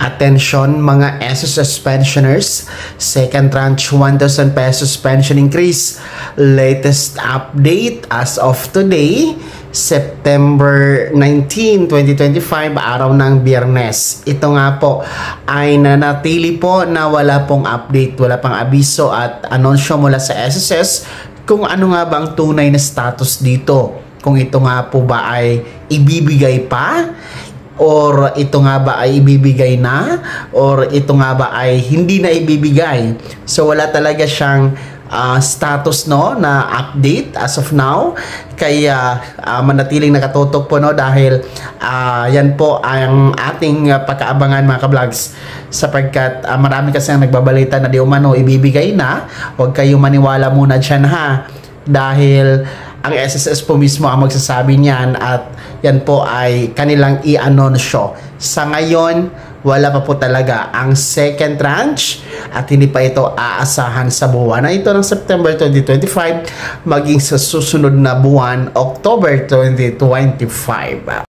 Attention mga SSS pensioners, second tranche 1,000 pesos pension increase. Latest update as of today, September 19, 2025, araw ng Biyernes. Ito nga po ay nanatili po na wala pong update, wala pang abiso at anunsyo mula sa SSS kung ano nga ba ang tunay na status dito. Kung ito nga po ba ay ibibigay pa, or ito nga ba ay ibibigay na, or ito nga ba ay hindi na ibibigay. So wala talaga siyang status no na update as of now. Kaya manatiling nakatutok po no, dahil yan po ang ating pagkaabangan mga ka-vlogs, sapagkat marami kasi ang nagbabalita na di umano ibibigay na. Huwag kayo maniwala muna dyan ha, dahil ang SSS po mismo ang magsasabi niyan at yan po ay kanilang i-anunsyo. Sa ngayon, wala pa po talaga ang second tranche at hindi pa ito aasahan sa buwan na ito ng September 2025 maging sa susunod na buwan, October 2025.